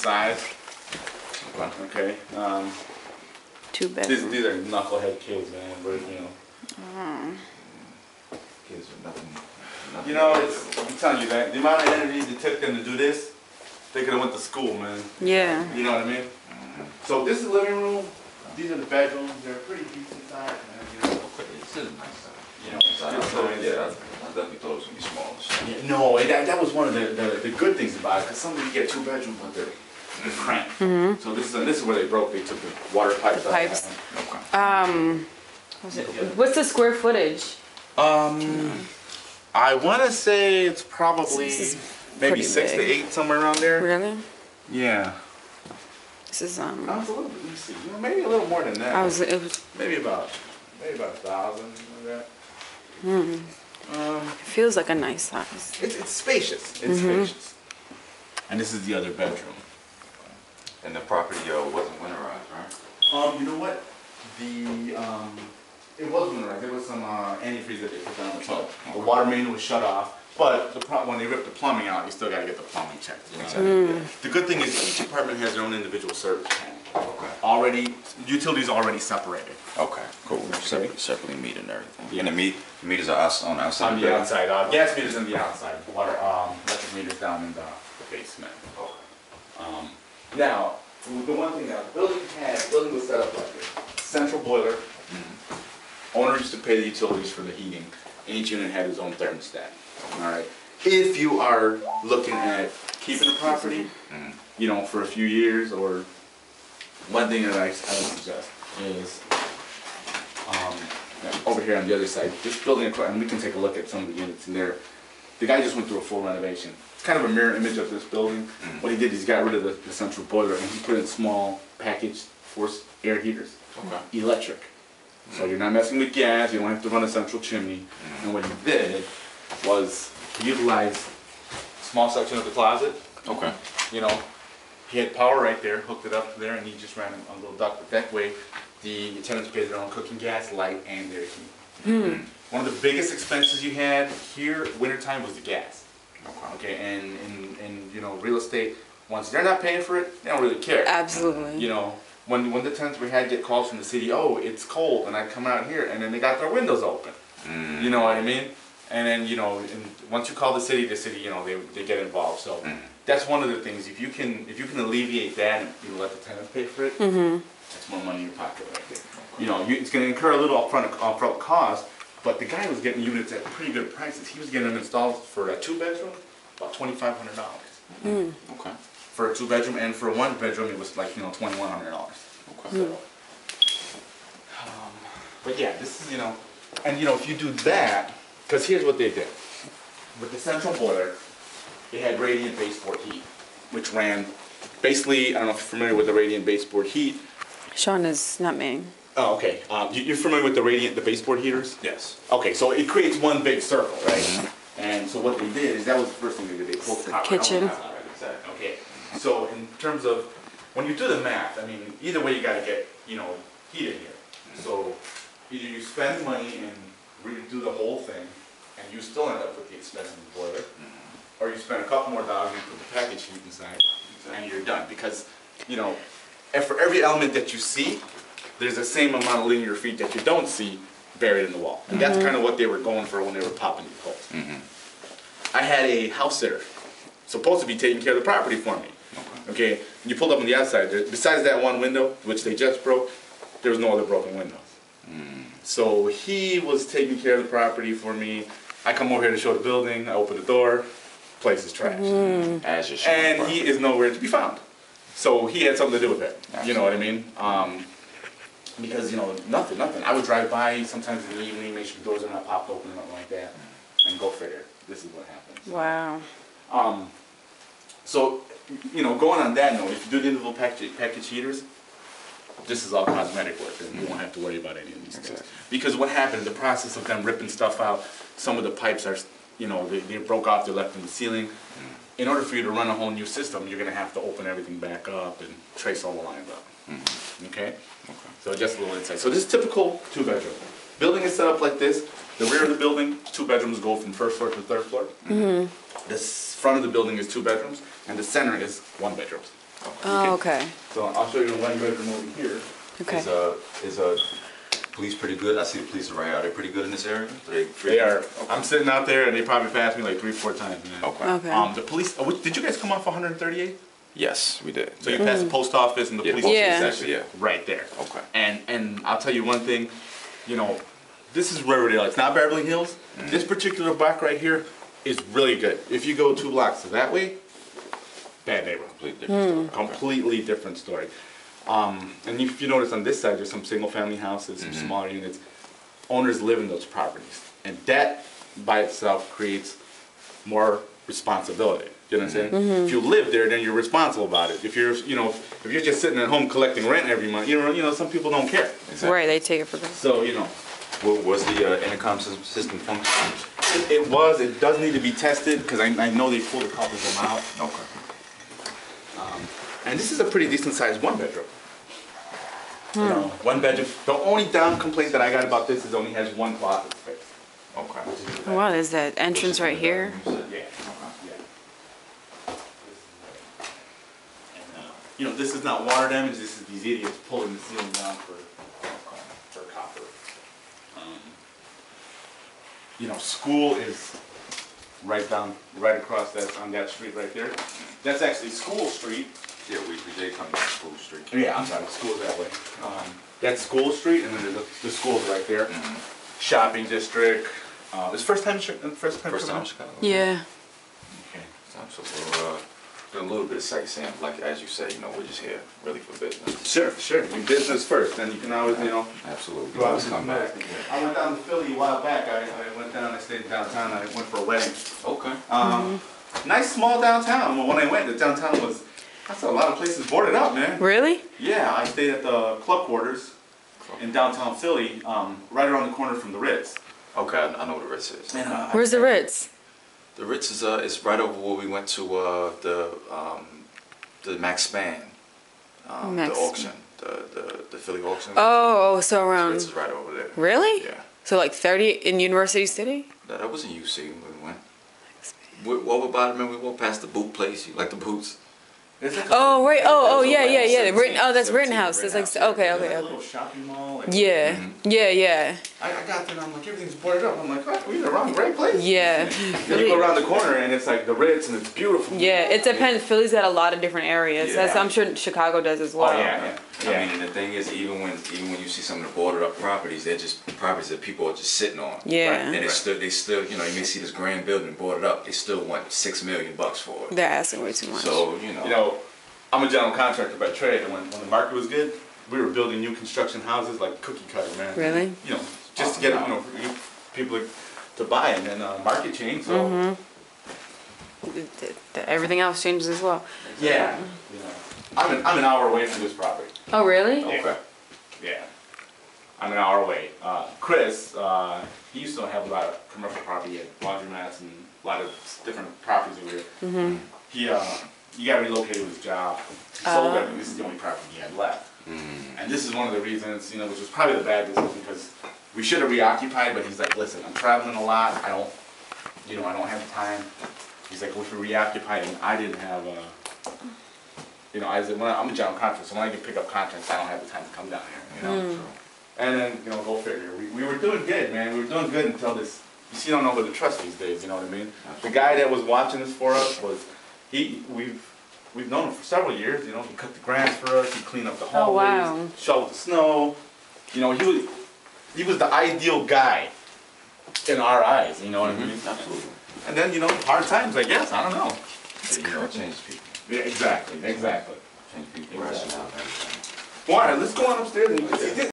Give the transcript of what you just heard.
size. Okay. Two bedroom. These are knucklehead kids, man. But you know. Kids with nothing. You know, I'm telling you, man. The amount of energy it took them to do this, they could have went to school, man. Yeah. You know what I mean? So this is the living room. These are the bedrooms. They're pretty decent size, man. You know. This is nice. You know. Yeah, I definitely thought it was gonna be small. Yeah, no, that was one of the good things about it, because some of you get 2 bedrooms, but they're cramped. So this is where they broke. They took the water pipes. Pipes. Okay. What's the square footage? I want to say it's probably maybe 6 to 8, somewhere around there. Really? Yeah. This is I was a little bit, let me see, maybe a little more than that. It was maybe about 1,000, like that. It feels like a nice size. It's spacious. It's spacious. And this is the other bedroom. And the property wasn't winterized, right? You know what? It was winterized. There was some antifreeze that they put down the tub. The water main was shut off. But when they rip the plumbing out, you still got to get the plumbing checked. You know? The good thing is each apartment has their own individual service tank. Okay. Utilities already separated. Okay, cool. Separately metered and everything. Yeah. And the meters are on the outside? On the outside. Gas meters on the outside. Water, electric meters down in the basement. Okay. Now, the one thing that the building was set up like this. Central boiler. Owner used to pay the utilities for the heating. Each unit had its own thermostat. All right. If you are looking at keeping the property, you know, for a few years, or one thing that I would suggest is over here on the other side, this building, and we can take a look at some of the units in there. The guy just went through a full renovation. It's kind of a mirror image of this building. What he did is he got rid of the central boiler and he put in small packaged forced air heaters, electric. So you're not messing with gas, you don't have to run a central chimney. And what he did was he utilized a small section of the closet. Okay. You know, he had power right there, hooked it up there, and he just ran a little duct. That way, the tenants paid their own cooking gas, light, and their heat. One of the biggest expenses you had here, wintertime, was the gas. Okay, and you know, real estate, once they're not paying for it, they don't really care. Absolutely. You know, when the tenants we had get calls from the city, oh, it's cold, and I'd come out here, and then they got their windows open. You know what I mean? And then, you know, once you call the city, you know, they get involved. So that's one of the things. If you can alleviate that and you let the tenant pay for it, that's more money in your pocket right there. You know, it's going to incur a little upfront cost, but the guy was getting units at pretty good prices. He was getting them installed for a 2-bedroom, about $2,500. Okay. For a 2-bedroom, and for a 1-bedroom, it was like, you know, $2,100. Okay. So, but yeah, this is, you know, and you know, if you do that, because here's what they did. With the central boiler, it had radiant baseboard heat, which ran, basically, I don't know if you're familiar with the radiant baseboard heat. Sean is not me. Oh, okay. You're familiar with the baseboard heaters? Yes. Okay, so it creates one big circle, right? And so what they did is, that was the first thing they did. They pulled the copper kitchen. Okay. So in terms of, when you do the math, I mean, either way you got to get, you know, heat in here. So either you spend money and redo the whole thing, and you still end up with the expensive boiler, or you spend a couple more dollars and put the package heat inside, and you're done. Because, you know, and for every element that you see, there's the same amount of linear feet that you don't see buried in the wall. And that's kind of what they were going for when they were popping these holes. I had a house sitter supposed to be taking care of the property for me. Okay, and you pulled up on the outside, besides that one window, which they just broke, there was no other broken windows. So he was taking care of the property for me. I come over here to show the building, I open the door, place is trash. As you should. And he is nowhere to be found. So he had something to do with it. Absolutely. You know what I mean? Because, you know, nothing. I would drive by sometimes in the evening, make sure the doors are not popped open or nothing like that, and go figure. This is what happens. Wow. So, you know, going on that note, if you do the individual package heaters, this is all cosmetic work, and you won't have to worry about any of these things. Because what happened, the process of them ripping stuff out, some of the pipes are, you know, they broke off, they're left in the ceiling. In order for you to run a whole new system, you're going to have to open everything back up and trace all the lines up. Okay? So just a little insight. So this is typical 2-bedroom. Building is set up like this. The rear of the building, 2 bedrooms go from 1st floor to the 3rd floor. The front of the building is 2 bedrooms, and the center is 1 bedroom. Oh, okay. So I'll show you the one bedroom over here. Okay. Is police pretty good? I see the police around. Are they pretty good in this area? They are. Okay. I'm sitting out there and they probably passed me like 3-4 times, man. Okay. Okay. The police, did you guys come off 138? Yes, we did. So you passed the post office and the police Yeah. station Yeah. right there. Okay. And I'll tell you one thing, you know, this is Riverdale. It's not Beverly Hills. This particular block right here is really good. If you go 2 blocks that way, bad neighborhood. Completely different story. Completely different story. And if you notice on this side, there's some single family houses, some smaller units. Owners live in those properties. And that by itself creates more responsibility. You know what I'm saying? If you live there, then you're responsible about it. If you're, you know, if you're just sitting at home collecting rent every month, you know, some people don't care. Exactly. Right, they take it for granted. So, you know, Was the intercom system functioning? it does need to be tested because I know they pulled a couple of them out. Okay. And this is a pretty decent sized 1 bedroom. You know, 1 bedroom. The only down complaint that I got about this is it only has 1 closet space. Okay. Oh, wow, there's that entrance right here. Yeah. You know, this is not water damage. This is these idiots pulling the ceiling down for copper. You know, school is right across that on that street right there. That's actually School Street. Yeah, we did come down School Street. Yeah, I'm sorry, school's that way. That's School Street, and then the school's right there. Shopping district. It's first time in Chicago. First time in Chicago. Yeah. Okay. So we're doing a little bit of sightseeing. Like as you say, you know, we're just here really for business. Sure. Your business first, then you can always, you know. Absolutely. Go out Always and come back. I went down to Philly a while back. I went down. I stayed downtown. I went for a wedding. Okay. Nice small downtown. Well, when I went, the downtown was. I saw a lot of places boarded up, man. Really? Yeah, I stayed at the club quarters in downtown Philly, right around the corner from the Ritz. Okay, I know what the Ritz is. And, Where's the Ritz? The Ritz is right over where we went to the Max Span, Max the auction, the Philly auction. Oh, so The around. Ritz is right over there. Really? Yeah. So like 30 in University City? That wasn't UC when we went. We over by, remember we walked past the boot place. You like the boots? Oh, right. Oh, That's yeah, over yeah, at yeah. 17, That's 17, Rittenhouse. It's like, Rittenhouse, okay, yeah. okay, A okay. little shopping mall. Like, Yeah. Yeah. I got there and I'm like, everything's boarded up. I'm like, what? We're around the right place. Yeah. Then you go around the corner and it's like the Ritz and it's beautiful. Yeah, it depends. Philly's got a lot of different areas. Yeah. I'm sure Chicago does as well. Oh, yeah. I mean, and the thing is, even when you see some of the boarded up properties, they're just properties that people are just sitting on. Yeah. And they still, you know, you may see this grand building boarded up. They still want $6 million for it. They're asking way too much. So You know, I'm a general contractor by trade, and when the market was good, we were building new construction houses like cookie cutter, man. Really? You know, just to get people to buy, and then market changed. So Everything else changes as well. yeah, you know, I'm an hour away from this property. Oh, really? okay. Yeah, I'm an hour away. Chris, he used to have a lot of commercial property at laundromats and a lot of different properties over here. He got relocated with his job. He sold everything. This is the only property he had left. And this is one of the reasons, you know, which was probably the bad decision because we should have reoccupied, but he's like, listen, I'm traveling a lot. I don't have the time. He's like, we should reoccupy, and I didn't have I'm a general contractor, so when I can pick up contracts, I don't have the time to come down here, you know. And then, you know, go figure. We were doing good, man. We were doing good until this. You see, you don't know who to trust these days. You know what I mean? The guy that was watching this for us we've known him for several years. You know, he cut the grass for us. He cleaned up the hallways. wow. Shoveled the snow. You know, he was the ideal guy in our eyes. You know what I mean? Absolutely. And then, you know, hard times, I guess. I don't know. You know, it changes people. Yeah, exactly. Change people rationale and everything. Well, all right, let's go on upstairs and you can see this.